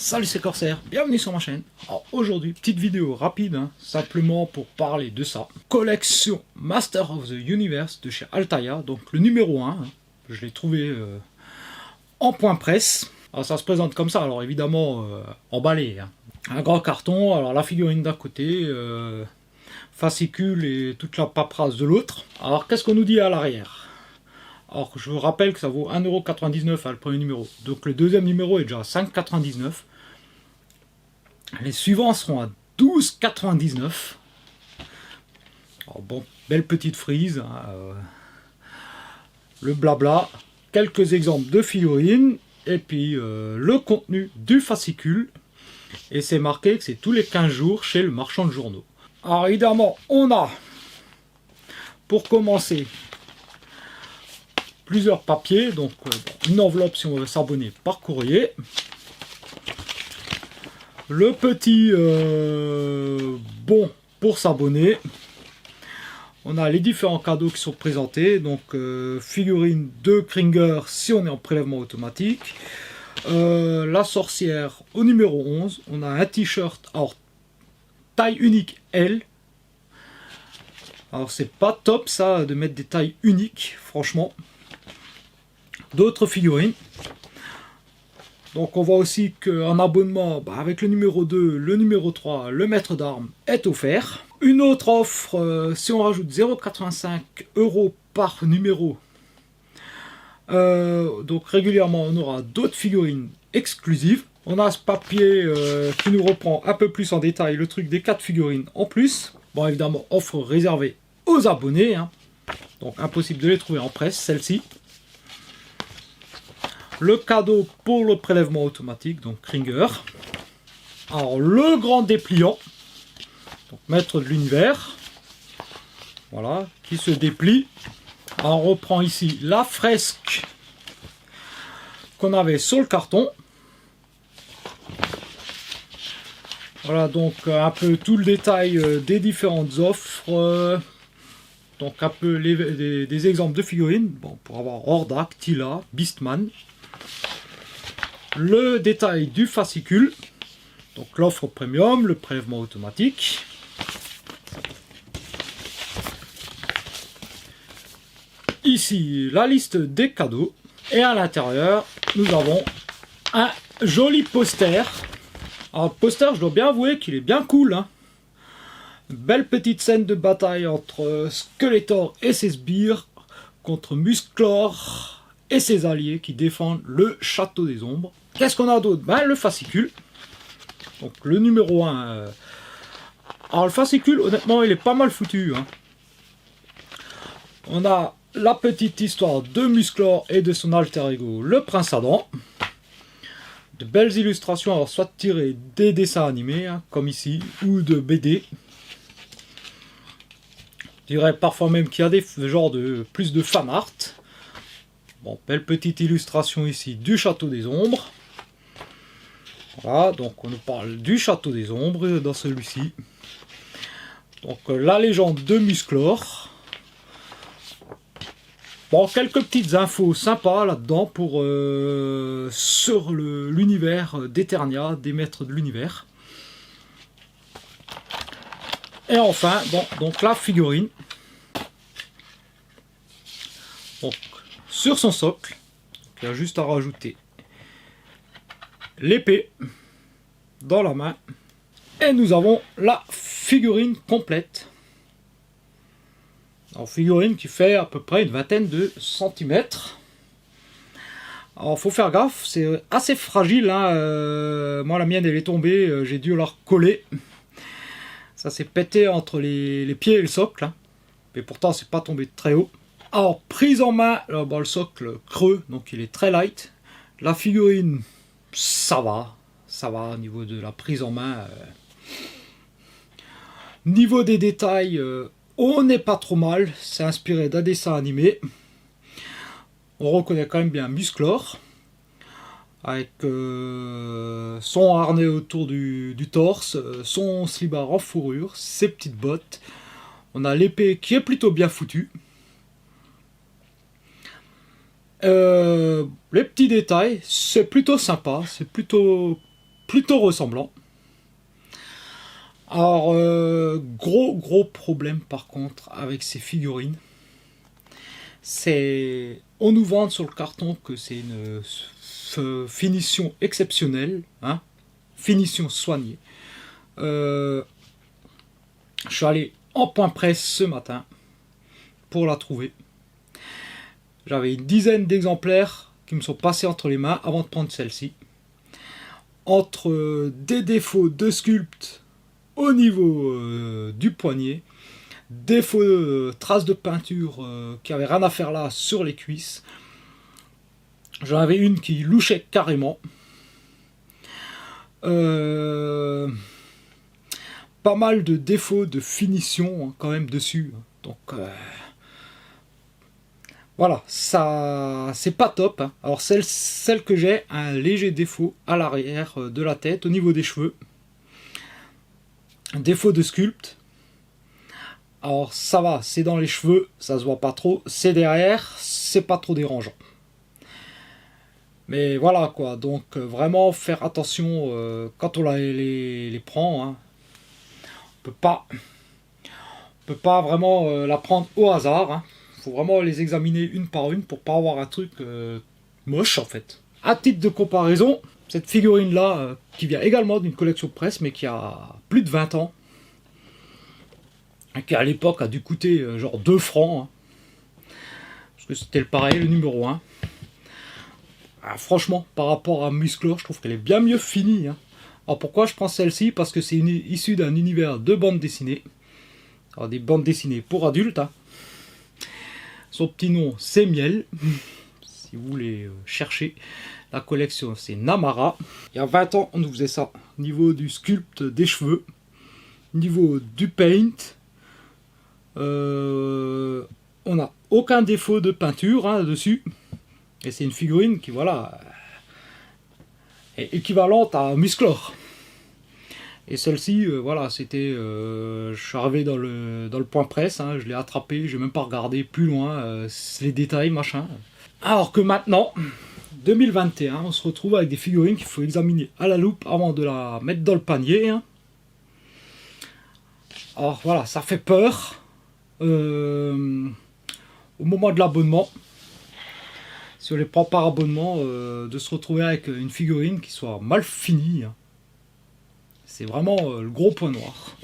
Salut, c'est Corsair, bienvenue sur ma chaîne. Alors aujourd'hui, petite vidéo rapide, simplement pour parler de ça. Collection Master of the Universe de chez Altaïa, donc le numéro 1. Je l'ai trouvé en point presse. Alors ça se présente comme ça, alors évidemment emballé. Un grand carton, alors la figurine d'un côté, fascicule et toute la paperasse de l'autre. Alors qu'est-ce qu'on nous dit à l'arrière? Alors je vous rappelle que ça vaut 1,99 € le premier numéro. Donc le deuxième numéro est déjà à 5,99 €. Les suivants seront à 12,99 €. Alors bon, belle petite frise. Le blabla. Quelques exemples de figurines. Et puis le contenu du fascicule. Et c'est marqué que c'est tous les 15 jours chez le marchand de journaux. Alors évidemment, on a, pour commencer, plusieurs papiers, donc une enveloppe si on veut s'abonner par courrier. Le petit bon pour s'abonner. On a les différents cadeaux qui sont présentés. Donc figurine de Kringer si on est en prélèvement automatique. La sorcière au numéro 11. On a un t-shirt alors taille unique L. Alors c'est pas top ça de mettre des tailles uniques, franchement. D'autres figurines. Donc on voit aussi qu'un abonnement avec le numéro 2, le numéro 3, le maître d'armes est offert. Une autre offre, si on rajoute 0,85 € par numéro. Donc régulièrement on aura d'autres figurines exclusives. On a ce papier qui nous reprend un peu plus en détail le truc des 4 figurines en plus. Bon évidemment offre réservée aux abonnés. Donc impossible de les trouver en presse, celle-ci. Le cadeau pour le prélèvement automatique, donc Kringer. Alors le grand dépliant, donc maître de l'univers, voilà, qui se déplie. Alors, on reprend ici la fresque qu'on avait sur le carton. Voilà donc un peu tout le détail des différentes offres. Donc un peu des exemples de figurines. Bon, pour avoir Hordak, Tila, Beastman. Le détail du fascicule, donc l'offre premium, le prélèvement automatique. Ici, la liste des cadeaux. Et à l'intérieur, nous avons un joli poster. Alors, le poster, je dois bien avouer qu'il est bien cool. Belle petite scène de bataille entre Skeletor et ses sbires contre Musclor et ses alliés qui défendent le château des ombres. Qu'est-ce qu'on a d'autre? Le fascicule. Donc le numéro 1. Alors le fascicule, honnêtement, il est pas mal foutu. On a la petite histoire de Musclor et de son alter ego, le prince Adam. De belles illustrations, alors soit tirées des dessins animés, comme ici, ou de BD. Je dirais parfois même qu'il y a des genres de plus de fan art. Bon, belle petite illustration ici du château des ombres. Voilà, donc on nous parle du château des ombres dans celui-ci. Donc la légende de Musclor. Bon, quelques petites infos sympas là-dedans pour sur l'univers d'Eternia, des maîtres de l'univers. Et enfin, bon, donc la figurine. Donc, sur son socle, il y a juste à rajouter l'épée dans la main. Et nous avons la figurine complète. Alors, figurine qui fait à peu près une vingtaine de centimètres. Alors, faut faire gaffe, c'est assez fragile. Moi, la mienne, elle est tombée, j'ai dû la recoller. Ça s'est pété entre les pieds et le socle. Mais pourtant, c'est pas tombé très haut. Alors, prise en main, le socle creux, donc il est très light. La figurine, ça va au niveau de la prise en main. Niveau des détails, on n'est pas trop mal, c'est inspiré d'un dessin animé. On reconnaît quand même bien Musclor, avec son harnais autour du torse, son slibard en fourrure, ses petites bottes. On a l'épée qui est plutôt bien foutue. Les petits détails, c'est plutôt sympa, c'est plutôt plutôt ressemblant. Alors, gros problème par contre avec ces figurines. On nous vend sur le carton que c'est une finition exceptionnelle, hein, finition soignée. Je suis allé en point presse ce matin pour la trouver. J'avais une dizaine d'exemplaires qui me sont passés entre les mains avant de prendre celle-ci. Entre des défauts de sculpte au niveau du poignet, défauts de traces de peinture qui n'avaient rien à faire là sur les cuisses. J'en avais une qui louchait carrément. Pas mal de défauts de finition hein, quand même dessus. Donc voilà, ça c'est pas top. Hein. Alors celle que j'ai a un léger défaut à l'arrière de la tête au niveau des cheveux. Un défaut de sculpte. Alors ça va, c'est dans les cheveux, ça se voit pas trop. C'est derrière, c'est pas trop dérangeant. Mais voilà quoi, donc vraiment faire attention quand on les prend. Hein. On peut pas vraiment la prendre au hasard. Hein. Faut vraiment les examiner une par une pour pas avoir un truc moche en fait. À titre de comparaison, cette figurine là, qui vient également d'une collection presse mais qui a plus de 20 ans, qui à l'époque a dû coûter genre 2 francs, hein, parce que c'était le pareil, le numéro 1. Ah, franchement, par rapport à Musclor, je trouve qu'elle est bien mieux finie. Hein. Alors pourquoi je prends celle-ci? Parce que c'est issu d'un univers de bande dessinée. Alors des bandes dessinées pour adultes. Hein. Son petit nom, c'est Miel. Si vous voulez chercher, la collection, c'est Namara. Il y a 20 ans, on nous faisait ça. Au niveau du sculpte des cheveux, au niveau du paint, on n'a aucun défaut de peinture hein, dessus. Et c'est une figurine qui, voilà, est équivalente à Musclor. Et celle-ci, voilà, c'était... je suis arrivé dans le point presse, hein, je l'ai attrapé, je n'ai même pas regardé plus loin, les détails, machin. Alors que maintenant, 2021, on se retrouve avec des figurines qu'il faut examiner à la loupe avant de la mettre dans le panier. Hein. Alors voilà, ça fait peur. Au moment de l'abonnement, si on les prend par abonnement, de se retrouver avec une figurine qui soit mal finie, hein. C'est vraiment le gros point noir.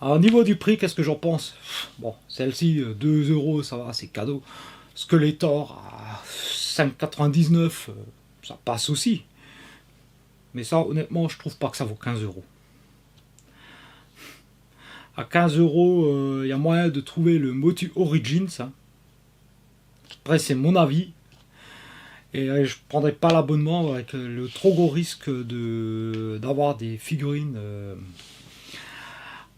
Alors, au niveau du prix, qu'est-ce que j'en pense? Bon, celle-ci, 2 €, ça va, c'est cadeau. Skeletor à 5,99 €, ça passe aussi. Mais ça, honnêtement, je trouve pas que ça vaut 15 €. À 15 €, il y a moyen de trouver le Motu Origins. Hein. Après, c'est mon avis. Et je ne prendrai pas l'abonnement avec le trop gros risque d'avoir des figurines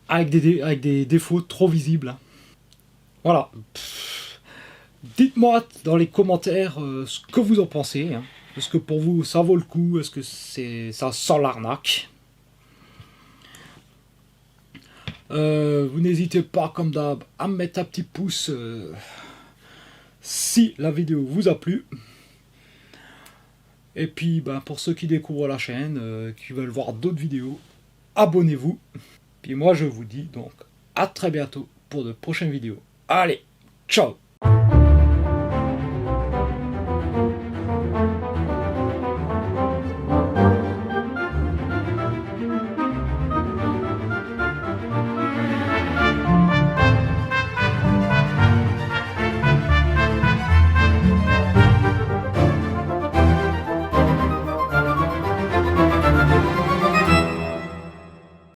avec des défauts trop visibles. Hein. Voilà. Dites-moi dans les commentaires ce que vous en pensez. Hein. Est-ce que pour vous ça vaut le coup? Est-ce que ça sent l'arnaque? Vous n'hésitez pas comme d'hab à me mettre un petit pouce si la vidéo vous a plu. Et puis ben, pour ceux qui découvrent la chaîne, qui veulent voir d'autres vidéos, abonnez-vous. Puis moi je vous dis donc à très bientôt pour de prochaines vidéos. Allez, ciao!